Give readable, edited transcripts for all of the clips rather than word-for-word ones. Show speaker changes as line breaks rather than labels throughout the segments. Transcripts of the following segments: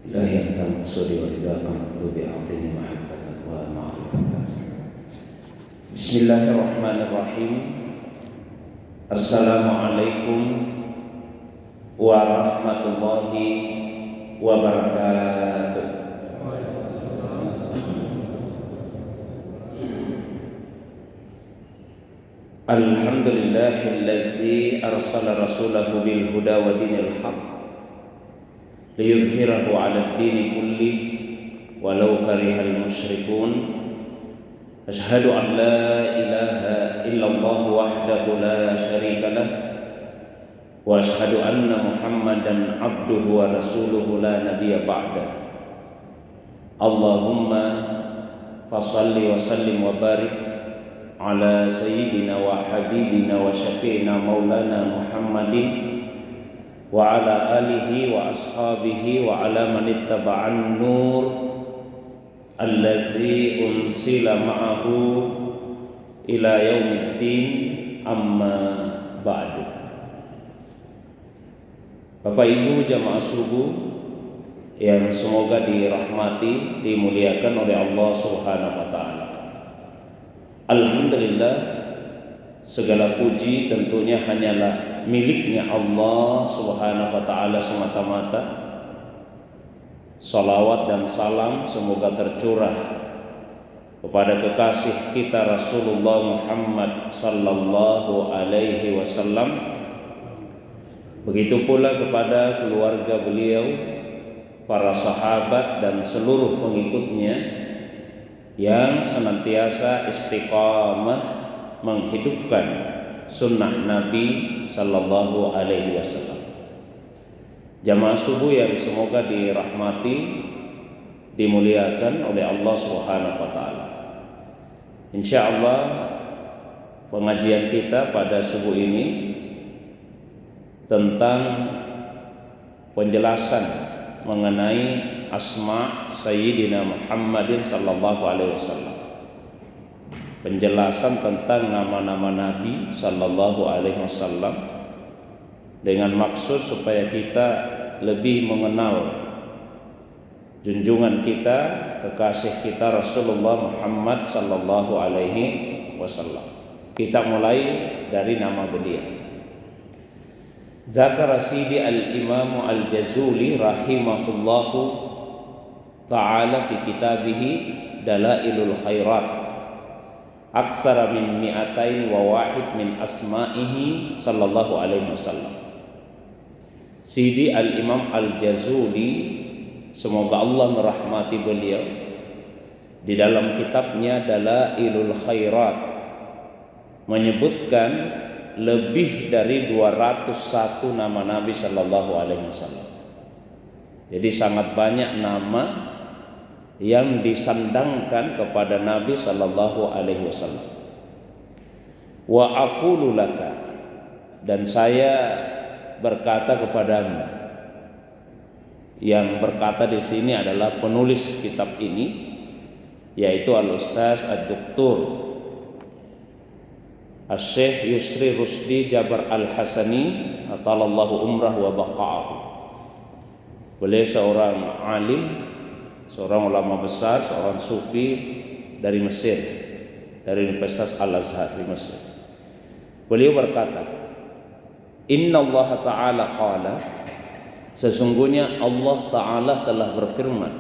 إلهي أنت مقصودي ولذاك مطلوبي أعطني محبتك ومعرفتك. بسم الله الرحمن الرحيم. Assalamualaikum warahmatullahi wabarakatuh. Alhamdulillahilladzi arsala rasulahu bil huda wa dinil haqq liyudhhirahu 'alad dini kullih walau karihal musyrikun. Asyhadu an la ilaha illallah wahdahu la syarika lah wa asyhadu anna Muhammadan abduhu wa rasuluhu la nabiyya ba'dah. Allahumma fashalli wa sallim wa barik ala sayyidina wa habibina wa syafi'ina maulana Muhammadin wa ala alihi wa ashabihi wa ala man ittaba'an nur allazi unsila ma'ahu ila yaumiddin, amma ba'du. Bapak Ibu jamaah subuh yang semoga dirahmati, dimuliakan oleh Allah Subhanahu wa taala. Alhamdulillah, segala puji tentunya hanyalah miliknya Allah Subhanahu wa taala semata-mata. Salawat dan salam semoga tercurah kepada kekasih kita Rasulullah Muhammad sallallahu alaihi wasallam. Begitu pula kepada keluarga beliau, para sahabat dan seluruh pengikutnya yang senantiasa istiqamah menghidupkan sunnah Nabi sallallahu alaihi wasallam. Jamaah subuh yang semoga dirahmati, dimuliakan oleh Allah Subhanahu wa taala. Insyaallah pengajian kita pada subuh ini tentang penjelasan mengenai asma Sayyidina Muhammadin sallallahu alaihi wasallam. Penjelasan tentang nama-nama Nabi sallallahu alaihi wasallam dengan maksud supaya kita lebih mengenal junjungan kita, kekasih kita Rasulullah Muhammad sallallahu alaihi wasallam. Kita mulai dari nama beliau. Zakara Sidi al-Imam al-Jazuli rahimahullahu ta'ala fi kitabih Dalailul Khairat aksara min mi'atain wa wahid min asma'ihi sallallahu alaihi wasallam. Sidi al-Imam al-Jazuli, semoga Allah merahmati beliau, di dalam kitabnya Dalailul Khairat menyebutkan lebih dari 201 nama Nabi sallallahu alaihi wasallam. Jadi sangat banyak nama yang disandangkan kepada Nabi sallallahu alaihi wasallam. Wa aqulu laka, dan saya berkata kepadamu. Yang berkata di sini adalah penulis kitab ini, yaitu Al-Ustaz Ad-Doktor Asy-Syaikh Yusri Rusdi Jabar Al-Hasani atalallahu umrah wa baqa'ahu. Beliau seorang alim, seorang ulama besar, seorang sufi dari Mesir, dari Universitas Al-Azhar di Mesir. Beliau berkata, Inna Allah Ta'ala qala, sesungguhnya Allah Ta'ala telah berfirman,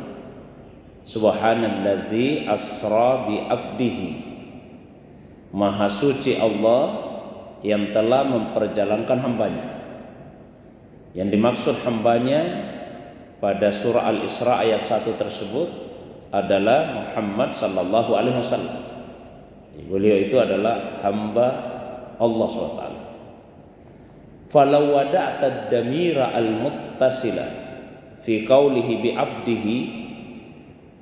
Subhanallazi asra bi abdihi, Maha suci Allah yang telah memperjalankan hambanya. Yang dimaksud hambanya pada surah Al-Isra ayat 1 tersebut adalah Muhammad sallallahu alaihi wasallam. Beliau itu adalah hamba Allah SWT. Falau wada'ta ad-damira al-muttasila fi qawlihi bi abdihi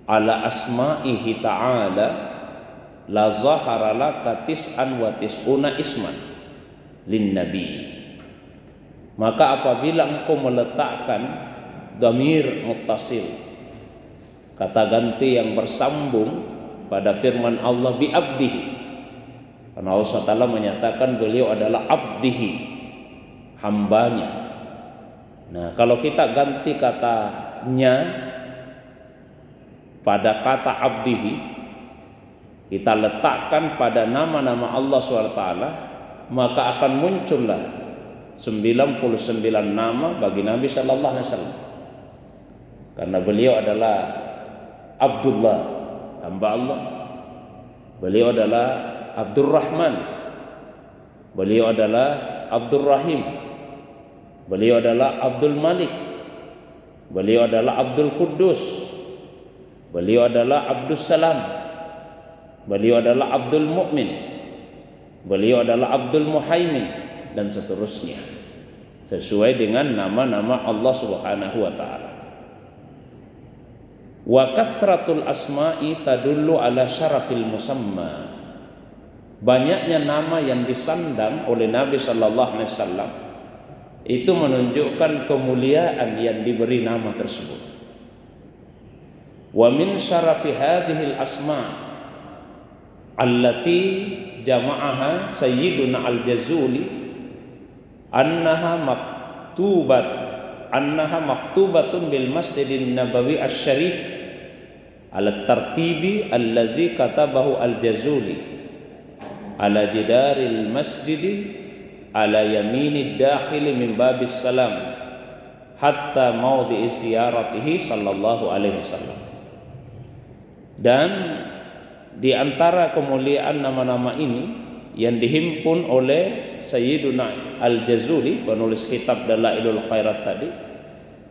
ala asma'ihi ta'ala la zahara laka tis'an wa tis'una isman lin nabi. Maka apabila engkau meletakkan dhamir muttasil, kata ganti yang bersambung pada firman Allah bi abdihi, karena Allah SWT menyatakan beliau adalah abdihi, hambanya. Nah, kalau kita ganti kata nya pada kata abdihi, kita letakkan pada nama-nama Allah SWT, maka akan muncullah 99 nama bagi Nabi Sallallahu Alaihi Wasallam. Karena beliau adalah Abdullah, hamba Allah. Beliau adalah Abdurrahman. Beliau adalah Abdurrahim. Beliau adalah Abdul Malik. Beliau adalah Abdul Quddus. Beliau adalah Abdus Salam. Beliau adalah Abdul Mu'min. Beliau adalah Abdul Muhaimin, dan seterusnya, sesuai dengan nama-nama Allah Subhanahu wa taala. Wa kasratul asma'i tadullu ala syarafil musamma. Banyaknya nama yang disandang oleh Nabi sallallahu alaihi wasallam itu menunjukkan kemuliaan yang diberi nama tersebut. Wa min syarafi hadhil asma' allati jama'aha Sayyiduna Al-Jazuli annaha maktubatun bil Masjidin Nabawi Asy-Syarif ala tartibi allazi katabahu Al-Jazuli ala jidaril masjidi ala yaminid dakhili min babis salam hatta maudhi'i ziyaratihi sallallahu alaihi wasallam. Dan di antara kemuliaan nama-nama ini yang dihimpun oleh Sayyiduna Al-Jazuli, penulis kitab Dalailul Khairat tadi,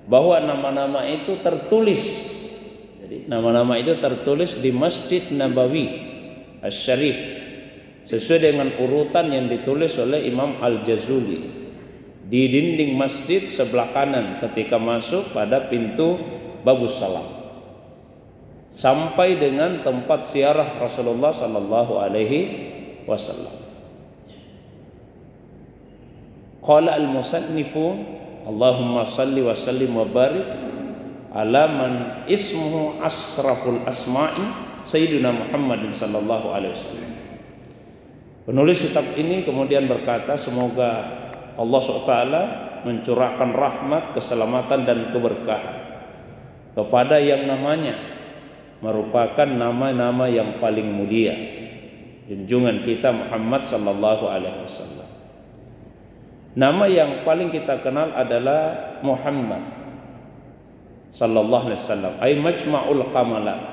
bahwa nama-nama itu tertulis. Jadi nama-nama itu tertulis di Masjid Nabawi Asy-Syarif sesuai dengan urutan yang ditulis oleh Imam Al-Jazuli di dinding masjid sebelah kanan ketika masuk pada pintu Babus Salam, sampai dengan tempat ziarah Rasulullah sallallahu alaihi wasallam. Qala al-musannifu Allahumma salli wa sallim wa barik ala man ismuhu asraful asma'i Sayyidina Muhammadin sallallahu alaihi wasallam. Penulis kitab ini kemudian berkata, semoga Allah SWT mencurahkan rahmat, keselamatan dan keberkahan kepada yang namanya merupakan nama-nama yang paling mulia, junjungan kita Muhammad sallallahu alaihi wasallam. Nama yang paling kita kenal adalah Muhammad sallallahu alaihi wasallam, ay majma'ul kamalat,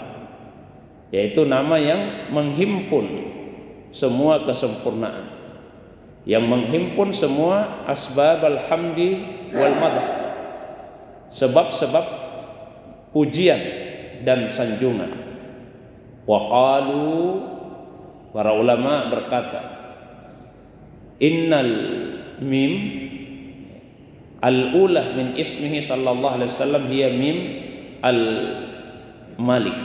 yaitu nama yang menghimpun semua kesempurnaan, yang menghimpun semua asbabal hamdi wal madah, sebab-sebab pujian dan sanjungan. Wa qalu, para ulama berkata, innal mim al-ulah min ismihi sallallahu alaihi wasallam hiya mim al-malik,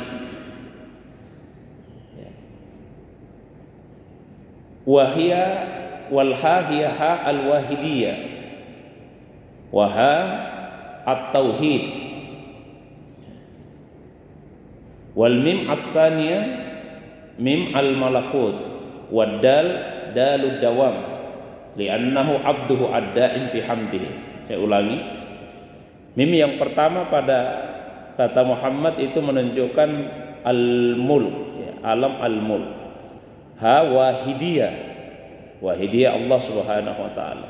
wa hiya wal ha hiya ha al-wahidiyah wa ha at-tauhid, wal mim as-tsaniyah mim al-malakut, wad dal dalud dawam li'annahu abduhu ad-da'im fi hamdihi. Saya ulangi, mim yang pertama pada kata Muhammad itu menunjukkan al-mulk, ya, alam al-mulk. Ha wahidiyah, wahidiyah Allah Subhanahu wa taala.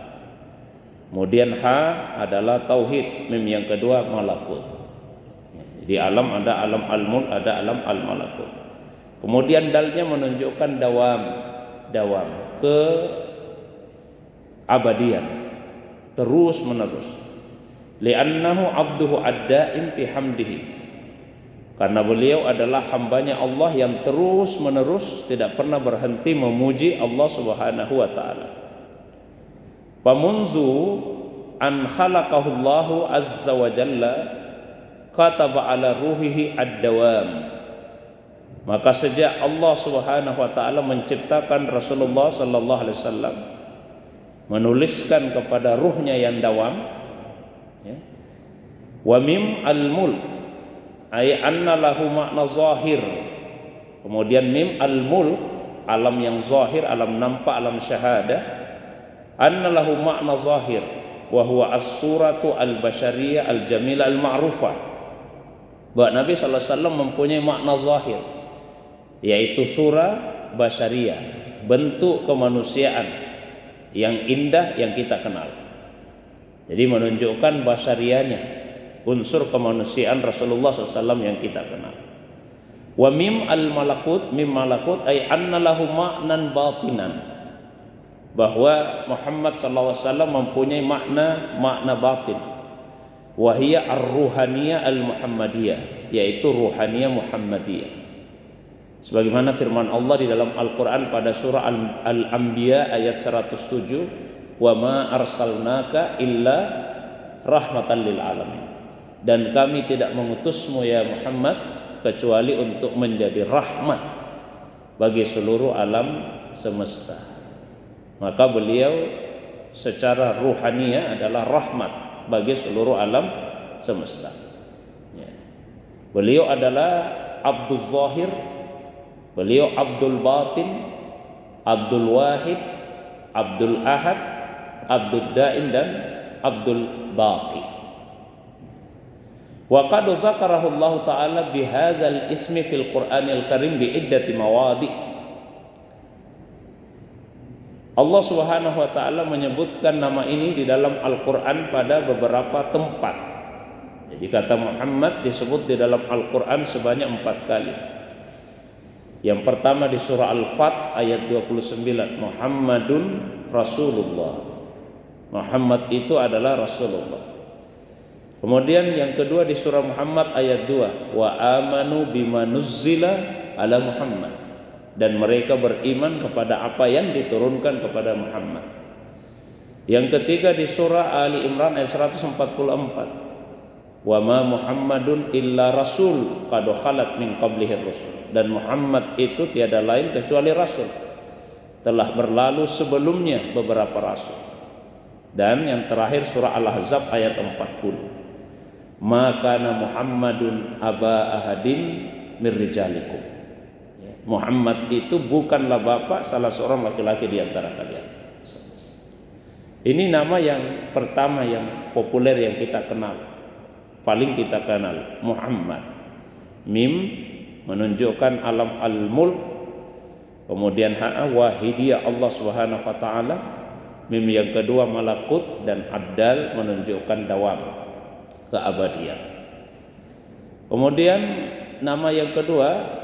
Kemudian ha adalah tauhid, mim yang kedua malakut. Di alam ada alam al-mulk, ada alam al-malakut. Kemudian dalnya menunjukkan dawam, ke abadian, terus menerus. Li'annahu abduhu ad-da'im fi hamdihi, karena beliau adalah hambanya Allah yang terus menerus tidak pernah berhenti memuji Allah Subhanahu wa taala. Famunzu an khalaqahu Allahu azza wa jalla kataba ala ruhihi ad-dawam, maka sejak Allah Subhanahu wa taala menciptakan Rasulullah sallallahu alaihi wasallam, menuliskan kepada ruhnya yang dawam, ya. Wa mim al-mulk ay anna lahu makna zahir. Kemudian mim al-mulk, alam yang zahir, alam nampak, alam syahadah. Anna lahu makna zahir wa huwa as-suratu al-basyariyah al-jamilah al-ma'rufah, bahwa Nabi sallallahu alaihi wasallam mempunyai makna zahir, yaitu surah basyariyah, bentuk kemanusiaan yang indah yang kita kenal. Jadi menunjukkan basyariyahnya, unsur kemanusiaan Rasulullah SAW yang kita kenal. Wa mim al-malakut, mim malakut ay anna lahu ma'nan batinan, bahwa Muhammad SAW mempunyai makna batin. Wahia ar-ruhaniyah al-muhammadiyah, yaitu ruhaniyah Muhammadiyah. Sebagaimana firman Allah di dalam Al-Quran pada surah Al-Anbiya ayat 107, wa ma arsalnaka illa rahmatan lil alamin, dan kami tidak mengutusmu ya Muhammad kecuali untuk menjadi rahmat bagi seluruh alam semesta. Maka beliau secara ruhaniyah adalah rahmat bagi seluruh alam semesta. Beliau adalah Abdul Zahir, beliau Abdul Batin, Abdul Wahid, Abdul Ahad, Abdul Daim, dan Abdul Baqi. Wa qad zakarahu Allah Ta'ala bihadzal ismi fil Qur'anil Karim bi iddati mawadi'. Allah Subhanahu wa taala menyebutkan nama ini di dalam Al-Qur'an pada beberapa tempat. Jadi kata Muhammad disebut di dalam Al-Qur'an sebanyak 4 kali. Yang pertama di surah Al-Fat ayat 29, Muhammadun Rasulullah. Muhammad itu adalah Rasulullah. Kemudian yang kedua di surah Muhammad ayat 2, wa amanu bima nuzzila ala Muhammad, dan mereka beriman kepada apa yang diturunkan kepada Muhammad. Yang ketiga di surah Ali Imran ayat 144, wa ma Muhammadun illa rasul qad khalat min qablihi rusul, dan Muhammad itu tiada lain kecuali rasul, telah berlalu sebelumnya beberapa rasul. Dan yang terakhir surah Al-Ahzab ayat 40, maka Muhammadun aba ahadin mir rijalikum, Muhammad itu bukanlah bapak salah seorang laki-laki di antara kalian. Ini nama yang pertama yang populer yang kita kenal, paling kita kenal, Muhammad. Mim menunjukkan alam al-mulk, kemudian ha'a wahidiyah Allah Subhanahu wa taala. Mim yang kedua malakut, dan addal menunjukkan dawam, keabadian. Kemudian nama yang kedua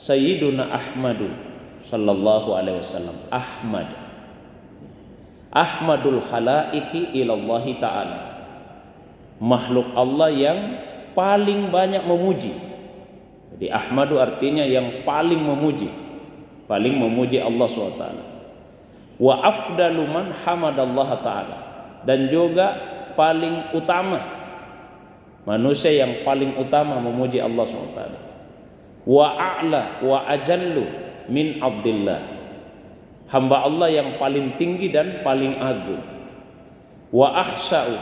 Sayyiduna Ahmadu sallallahu alaihi wasallam, Ahmad, Ahmadul khalaiki ilallahi ta'ala, makhluk Allah yang paling banyak memuji. Jadi Ahmadu artinya yang paling memuji Allah SWT. Wa afdalu man hamadallaha ta'ala, dan juga paling utama, manusia yang paling utama memuji Allah SWT. Wa a'la wa ajallu min abdillah, hamba Allah yang paling tinggi dan paling agung. Wa akhsa'u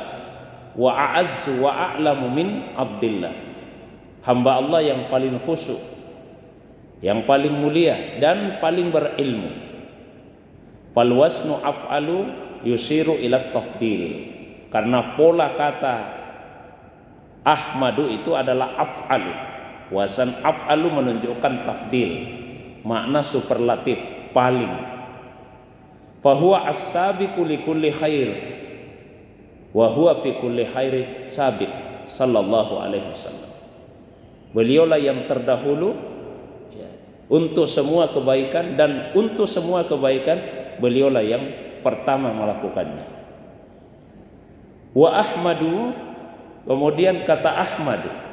wa a'azzu wa a'lamu min abdillah, hamba Allah yang paling khusyuk, yang paling mulia dan paling berilmu. Fal wasnu af'alu yusiru ila tafdil, karena pola kata Ahmadu itu adalah af'alu. Wasan af'alu menunjukkan tafdil, makna superlatif, paling. Fahuwa as-sabiqu li kulli khair wa huwa fi kulli khairi sabiq sallallahu alaihi wasallam. Beliaulah yang terdahulu untuk semua kebaikan, dan untuk semua kebaikan beliaulah yang pertama melakukannya. Wa Ahmadu, kemudian kata Ahmadu,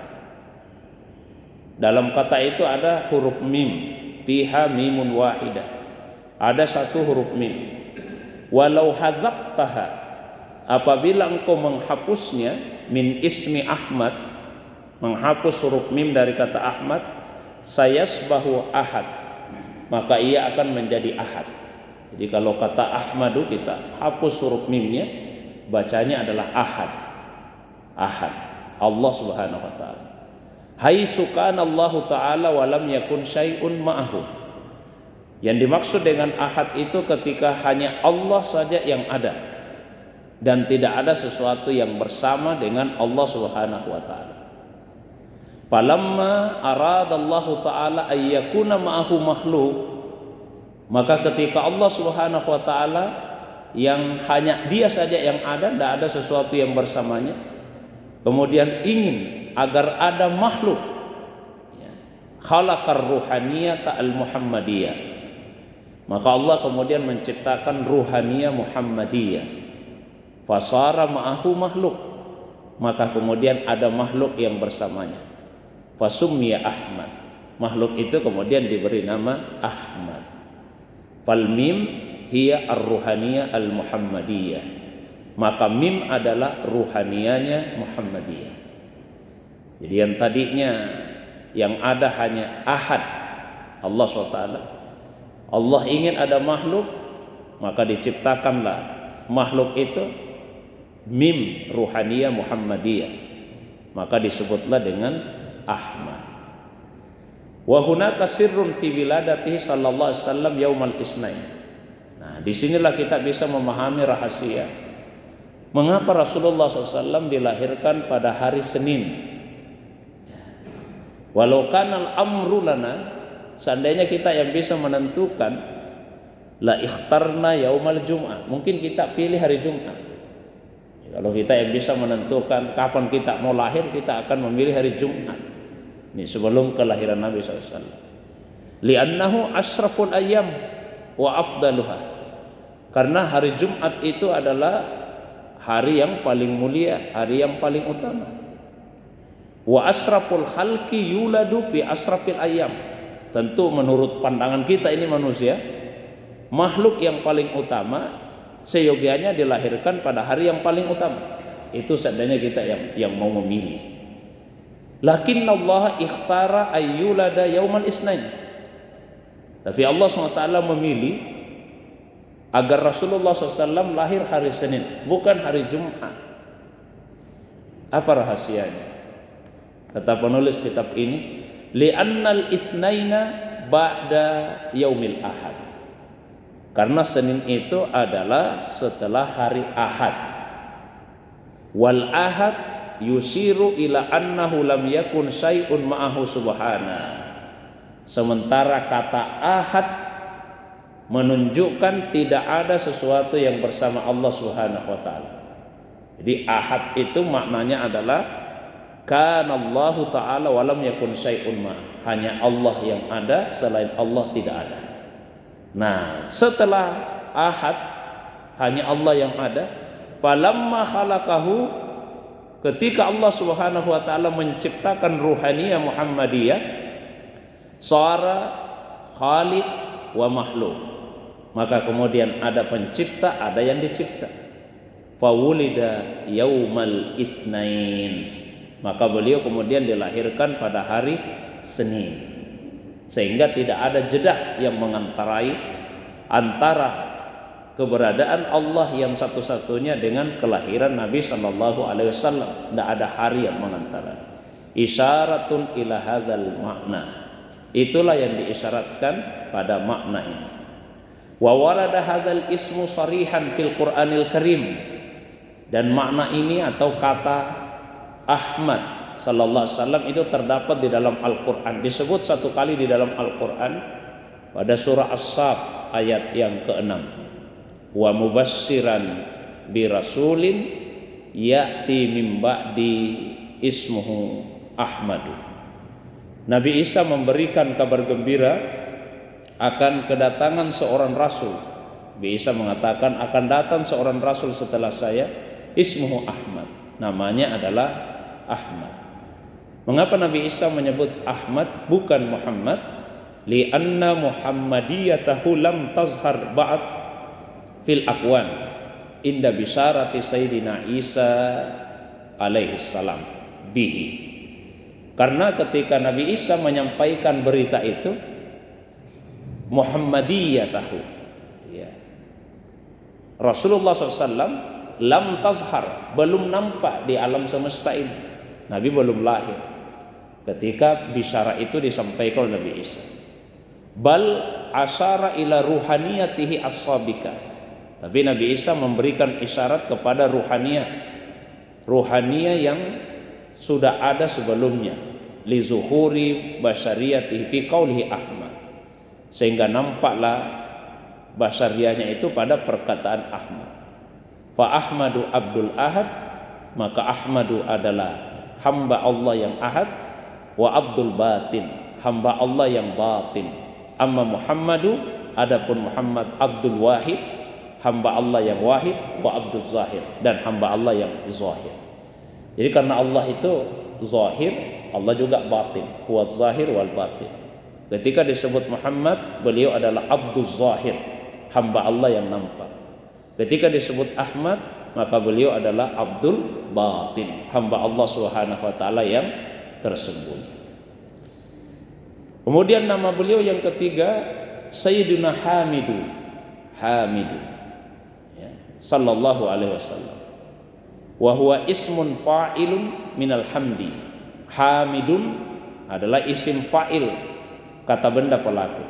dalam kata itu ada huruf mim, fiha mimun wahidah, ada satu huruf mim. Walau hazaftaha, apabila engkau menghapusnya, min ismi Ahmad, menghapus huruf mim dari kata Ahmad, sayasbahu ahad, maka ia akan menjadi ahad. Jadi kalau kata Ahmadu kita hapus huruf mimnya, bacanya adalah ahad. Ahad, Allah Subhanahu wa taala. Haitsu kana Allah taala wa lam yakun syai'un ma'ahu. Yang dimaksud dengan ahad itu ketika hanya Allah saja yang ada dan tidak ada sesuatu yang bersama dengan Allah Subhanahu wa taala. Falamma aradallahu ta'ala ayyakuna ma'ahu makhluk, maka ketika Allah Subhanahu wa taala yang hanya dia saja yang ada, tidak ada sesuatu yang bersamanya, kemudian ingin agar ada makhluk, khalaqar ruhaniyata al-muhammadiyah, maka Allah kemudian menciptakan ruhaniyah Muhammadiyah. Fasara ma'ahu makhluk, maka kemudian ada makhluk yang bersamanya. Fasummiya Ahmad, makhluk itu kemudian diberi nama Ahmad. Fal mim hiya ar-ruhaniyah al-muhammadiyah, maka mim adalah ruhaniyahnya Muhammadiyah. Jadi yang tadinya yang ada hanya ahad, Allah SWT, Allah ingin ada makhluk, maka diciptakanlah makhluk itu mim ruhaniyah Muhammadiyah, maka disebutlah dengan Ahmad. Wa hunaka sirrun fi wiladatihi sallallahu alaihi wasallam yaumal isnain. Nah, disinilah kita bisa memahami rahasia mengapa Rasulullah SAW dilahirkan pada hari Senin. Walau kanal amru lana, seandainya kita yang bisa menentukan, la ikhtarna yaumal jum'ah, mungkin kita pilih hari Jumat. Kalau kita yang bisa menentukan kapan kita mau lahir, kita akan memilih hari Jumat. Ini sebelum kelahiran Nabi SAW. Li'annahu asraful ayyam wa afdaluha, karena hari Jumat itu adalah hari yang paling mulia, hari yang paling utama. Wa asraful khalqi yuladu fi asrafil ayyam, tentu menurut pandangan kita ini manusia, makhluk yang paling utama seyogianya dilahirkan pada hari yang paling utama. Itu seandainya kita yang mau memilih. Lakinna Allah ikhtara ayyulada yaumal isnain, tapi Allah SWT memilih agar Rasulullah SAW lahir hari Senin, bukan hari Jumat. Apa rahasianya? Kata penulis kitab ini, li'annal isnaina ba'da yaumil ahad, karena Senin itu adalah setelah hari Ahad. Wal ahad yusiru ila annahu lam yakun syai'un ma'ahu subhana, sementara kata ahad menunjukkan tidak ada sesuatu yang bersama Allah Subhanahu wa taala. Jadi ahad itu maknanya adalah kana Allahu taala wa lam yakun syai'un ma, hanya Allah yang ada, selain Allah tidak ada. Nah, setelah ahad hanya Allah yang ada, falamma khalaqahu, ketika Allah Subhanahu wa taala menciptakan ruhaniyah Muhammadiyah, sara khaliq wa makhluk, maka kemudian ada pencipta, ada yang dicipta. Fawulida yaumal isnain, maka beliau kemudian dilahirkan pada hari Senin, sehingga tidak ada jeda yang mengantarai antara keberadaan Allah yang satu-satunya dengan kelahiran Nabi Shallallahu Alaihi Wasallam. Tidak ada hari yang mengantara. Isyaratun ila hadzal makna, itulah yang diisyaratkan pada makna ini. Wa warada hadzal ismu sarihan fil Qur'anil Karim, dan makna ini atau kata Ahmad Sallallahu Alaihi Wasallam itu terdapat di dalam Al-Quran, disebut satu kali di dalam Al-Quran pada surah As-Saff ayat yang ke-6. Wa mubassiran bi rasulin ya'ti min ba'di ismuhu Ahmadu. Nabi Isa memberikan kabar gembira akan kedatangan seorang rasul. Nabi Isa mengatakan akan datang seorang rasul setelah saya, ismuhu Ahmad, namanya adalah Ahmad. Mengapa Nabi Isa menyebut Ahmad bukan Muhammad? Li'anna Muhammadiyatahu lam tazhar ba'd fil aqwan inda bisyarati Sayyidina Isa alaihi salam bihi, karena ketika Nabi Isa menyampaikan berita itu, Muhammadiyatahu, ya, Rasulullah SAW lam tazhar, belum nampak di alam semesta ini, Nabi belum lahir ketika bisyara itu disampaikan oleh Nabi Isa. Bal asyara ila ruhaniyatihi as-sabika, tapi Nabi Isa memberikan isyarat kepada ruhaniyah yang sudah ada sebelumnya, li zuhuri basyariyatihi fi qaulihi Ahmad, sehingga nampaklah basyariahnya itu pada perkataan Ahmad. Fa Ahmadu Abdul Ahad, maka Ahmadu adalah hamba Allah yang ahad, wa Abdul Batin, hamba Allah yang batin. Amma Muhammadu, adapun Muhammad Abdul Wahid, hamba Allah yang wahid, wa Abdul Zahir, dan hamba Allah yang zahir. Jadi karena Allah itu zahir, Allah juga batin, huwa zahir wal batin. Ketika disebut Muhammad, beliau adalah Abdul Zahir, hamba Allah yang nampak. Ketika disebut Ahmad, maka beliau adalah Abdul Batin, hamba Allah Subhanahu wa taala yang tersembunyi. Kemudian nama beliau yang ketiga Sayyiduna Hamidu, ya, sallallahu alaihi wasallam. Wa huwa ismun fa'ilun minal hamdi. Hamidun adalah isim fa'il, kata benda pelaku,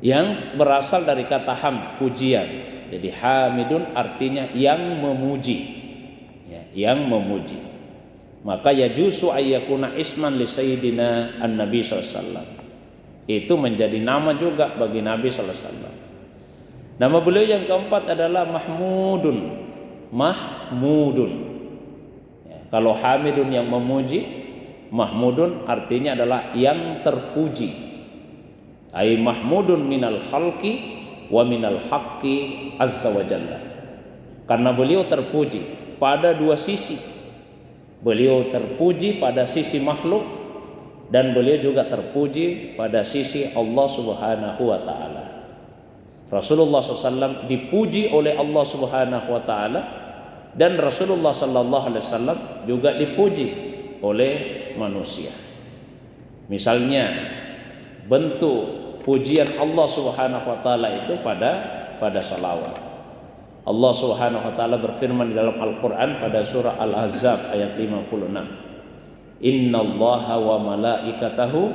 yang berasal dari kata ham, pujian. Jadi hamidun artinya yang memuji, ya, yang memuji. Maka yajuzu ayyakuna isman li sayyidina an-nabi sallallahu alaihi wasallam. Itu menjadi nama juga bagi Nabi sallallahu alaihi wasallam. Nama beliau yang keempat adalah Mahmudun. Ya, kalau hamidun yang memuji, Mahmudun artinya adalah yang terpuji. Ai mahmudun minal khalqi wa minal haqqi azza wa jalla. Karena beliau terpuji pada dua sisi. Beliau terpuji pada sisi makhluk, dan beliau juga terpuji pada sisi Allah Subhanahu wa taala. Rasulullah SAW dipuji oleh Allah Subhanahu wa taala, dan Rasulullah sallallahu alaihi wasallam juga dipuji oleh manusia. Misalnya bentuk pujian Allah Subhanahu wa taala itu pada salawat. Allah Subhanahu wa taala berfirman di dalam Al-Qur'an pada surah Al-Ahzab ayat 56. Innallaha wa malaikatahu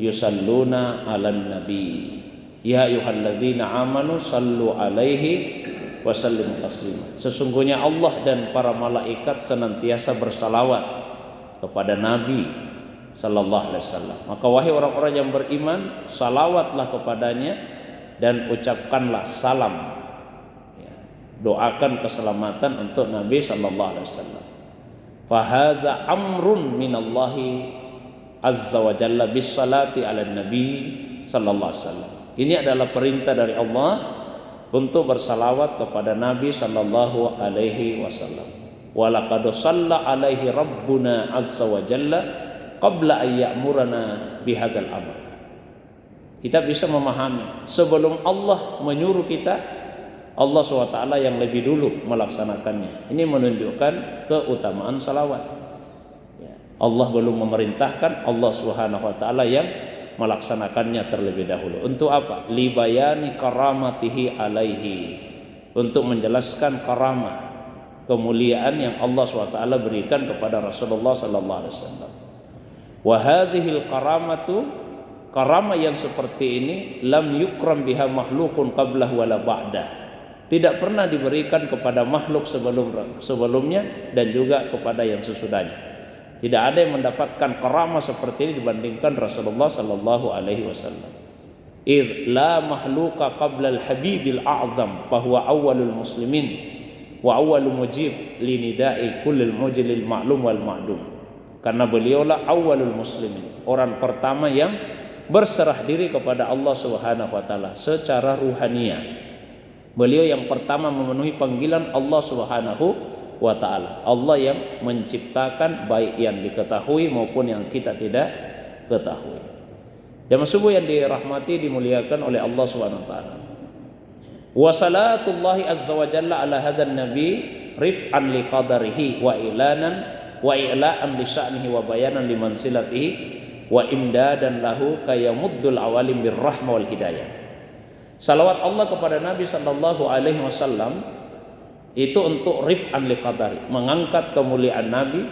yusalluna 'alan nabi. Ya ayyuhalladzina amanu sallu 'alaihi wa sallimu taslima. Sesungguhnya Allah dan para malaikat senantiasa bersalawat kepada Nabi sallallahu alaihi wasallam. Maka wahai orang-orang yang beriman, salawatlah kepadanya dan ucapkanlah salam, ya, doakan keselamatan untuk Nabi sallallahu alaihi wasallam. Fa hadza amrun minallahi azza wa jalla bis salati ala nabi sallallahu alaihi wasallam. Ini adalah perintah dari Allah untuk bersalawat kepada Nabi sallallahu alaihi wasallam. Wa laqad shalla alaihi rabbuna azza wa jalla qabla an ya'murana bihadzal amr. Kita bisa memahami sebelum Allah menyuruh kita, Allah SWT yang lebih dulu melaksanakannya. Ini menunjukkan keutamaan salawat. Allah belum memerintahkan, Allah SWT yang melaksanakannya terlebih dahulu. Untuk apa? Libayani karamatihi alaihi, untuk menjelaskan karamah, kemuliaan yang Allah SWT berikan kepada Rasulullah SAW. Wa hadhil karamatu, karamah yang seperti ini, lam yukram biha makhlukun qablah wala ba'dah, tidak pernah diberikan kepada makhluk sebelumnya dan juga kepada yang sesudahnya. Tidak ada yang mendapatkan karamah seperti ini dibandingkan Rasulullah sallallahu alaihi wasallam. Idz la makhluqa qabla al-habibil a'zam fa huwa awwalul muslimin wa awwalul mujib li nida'i kullil mujlil ma'lum wal ma'dum. Karena beliaulah awwalul muslimin, orang pertama yang berserah diri kepada Allah Subhanahu wa taala secara ruhaniyah. Beliau yang pertama memenuhi panggilan Allah Subhanahu wa taala. Allah yang menciptakan baik yang diketahui maupun yang kita tidak ketahui. Jamaah subuh yang dirahmati dimuliakan oleh Allah Subhanahu wa taala. Wa salatullahi azza wa jalla ala hadzal nabi rif'an li qadarihi wa ilanan wa i'la'an li sya'nihi wa bayanan li mansilatihi wa imdadan lahu kayamuddul awalim birrahma wal hidayah. Salawat Allah kepada Nabi sallallahu alaihi wasallam itu untuk rif'an li qadari, mengangkat kemuliaan Nabi,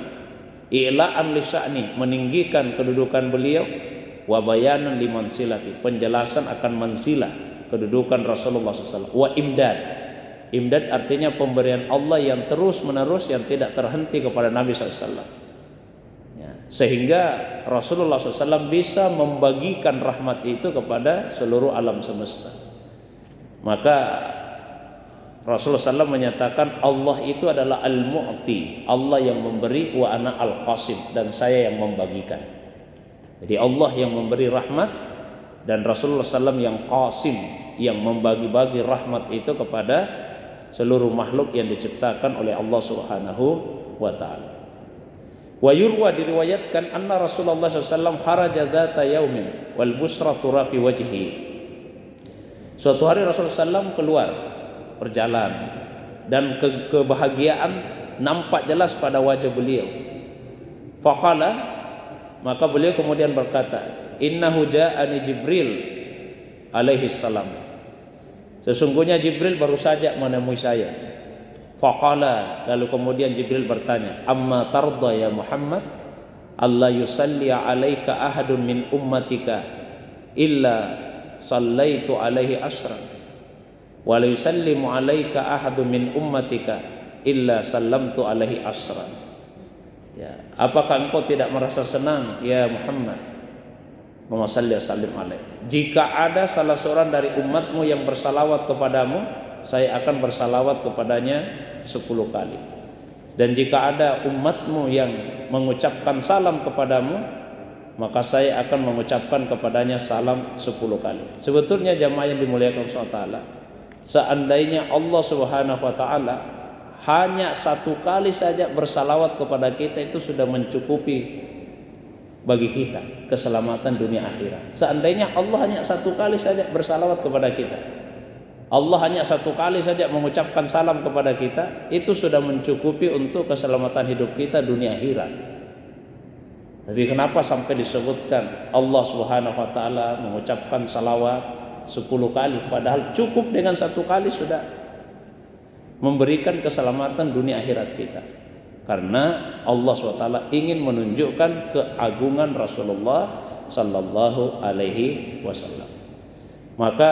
i'la'an li sya'ni, meninggikan kedudukan beliau, wa bayanan li mansilati, penjelasan akan mansilah kedudukan Rasulullah SAW, wa imdad. Imdad artinya pemberian Allah yang terus menerus, yang tidak terhenti kepada Nabi SAW. Ya. Sehingga Rasulullah SAW bisa membagikan rahmat itu kepada seluruh alam semesta. Maka Rasulullah SAW menyatakan Allah itu adalah Al-Mu'ti, Allah yang memberi, wa ana Al-Qasim, dan saya yang membagikan. Jadi Allah yang memberi rahmat dan Rasulullah SAW yang Qasim, yang membagi-bagi rahmat itu kepada seluruh makhluk yang diciptakan oleh Allah Subhanahu wa ta'ala. Wa yurwa, diriwayatkan, anna Rasulullah SAW kharaja zata yaumin wal busratu fi wajhi. Suatu hari Rasulullah SAW keluar berjalan dan kebahagiaan nampak jelas pada wajah beliau. Faqala, maka beliau kemudian berkata, innahu ja'ani Jibril alaihi salam. Sesungguhnya Jibril baru saja menemui saya. Faqala, lalu kemudian Jibril bertanya, amma tarda ya Muhammad alla yusalli alaika ahadun min ummatika illa sallaitu alaihi asran wa la yusallimu alaika ahadun min ummatika illa sallamtu alaihi asran. Ya, apakah engkau tidak merasa senang ya Muhammad, Muhammad sallallahu alaihi wasallam, jika ada salah seorang dari umatmu yang bersalawat kepadamu, saya akan bersalawat kepadanya 10 kali. Dan jika ada umatmu yang mengucapkan salam kepadamu, maka saya akan mengucapkan kepadanya salam 10 kali. Sebetulnya jamaah yang dimuliakan Allah, seandainya Allah Subhanahu wa ta'ala hanya 1 kali saja bersalawat kepada kita, itu sudah mencukupi bagi kita keselamatan dunia akhirat. Seandainya Allah hanya 1 kali saja bersalawat kepada kita, Allah hanya 1 kali saja mengucapkan salam kepada kita, itu sudah mencukupi untuk keselamatan hidup kita dunia akhirat. Tapi kenapa sampai disebutkan Allah Subhanahu wa ta'ala mengucapkan salawat 10 kali, padahal cukup dengan 1 kali sudah memberikan keselamatan dunia akhirat kita? Karena Allah SWT ingin menunjukkan keagungan Rasulullah sallallahu alaihi wasallam. Maka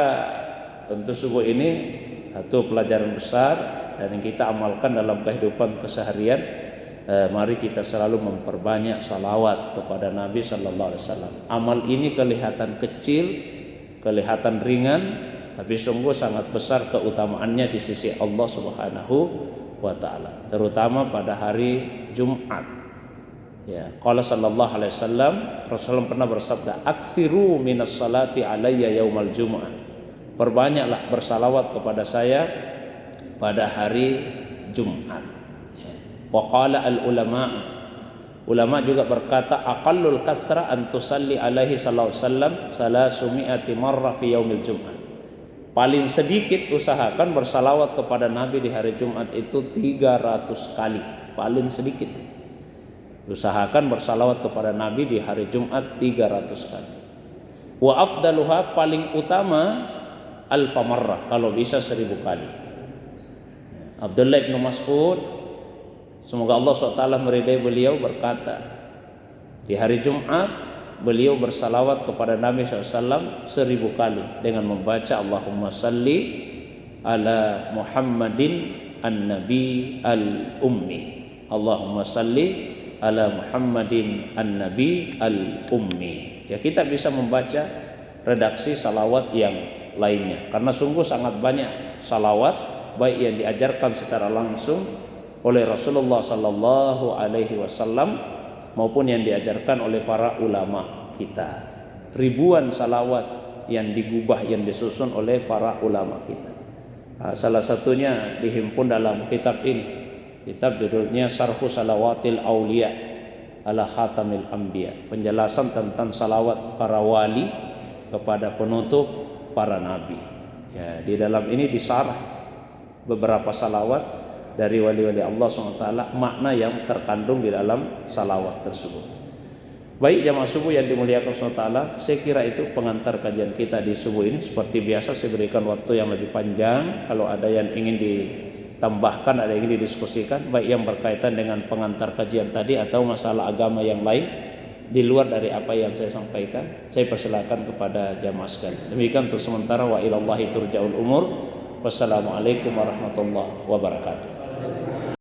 tentu subuh ini satu pelajaran besar dan yang kita amalkan dalam kehidupan keseharian. Mari kita selalu memperbanyak salawat kepada Nabi sallallahu alaihi wasallam. Amal ini kelihatan kecil, kelihatan ringan, tapi sungguh sangat besar keutamaannya di sisi Allah Subhanahu wa ta'ala, terutama pada hari Jumat. Ya, qala sallallahu alaihi wasallam, Rasulullah pernah bersabda, aksiru minas salati alayya yaumal jum'ah, perbanyaklah bersalawat kepada saya pada hari Jumat. Wa qala al ulama juga berkata, aqallul kasra an tusalli alaihi sallallahu alaihi wasallam salasumi'ati marrah fi yaumil jum'ah. Paling sedikit usahakan bersalawat kepada Nabi di hari Jumat itu 300 kali. Paling sedikit usahakan bersalawat kepada Nabi di hari Jumat 300 kali. Wa afdaluha, paling utama, alfa marrah, kalau bisa 1000 kali. Abdullah bin Mas'ud, semoga Allah SWT meridai beliau, berkata, di hari Jumat beliau bersalawat kepada Nabi SAW 1000 kali dengan membaca Allahumma salli ala Muhammadin an-Nabi al-Ummi. Allahumma salli ala Muhammadin an-Nabi al-Ummi. Ya, kita bisa membaca redaksi salawat yang lainnya, karena sungguh sangat banyak salawat baik yang diajarkan secara langsung oleh Rasulullah sallallahu alaihi wasallam maupun yang diajarkan oleh para ulama kita. Ribuan salawat yang digubah, yang disusun oleh para ulama kita. Salah satunya dihimpun dalam kitab ini. Kitab judulnya Syarhu Salawatil Auliya ala Khatamil Anbiya, penjelasan tentang salawat para wali kepada penutup para nabi. Ya, di dalam ini disarah beberapa salawat dari wali-wali Allah SWT, makna yang terkandung di dalam salawat tersebut. Baik jamaah subuh yang dimuliakan Allah SWT, saya kira itu pengantar kajian kita di subuh ini. Seperti biasa saya berikan waktu yang lebih panjang. Kalau ada yang ingin ditambahkan, ada yang ingin didiskusikan, baik yang berkaitan dengan pengantar kajian tadi atau masalah agama yang lain di luar dari apa yang saya sampaikan, saya persilakan kepada jamaah sekalian. Demikian untuk sementara, wa ilallahi turja'ul umur. Wassalamualaikum warahmatullahi wabarakatuh.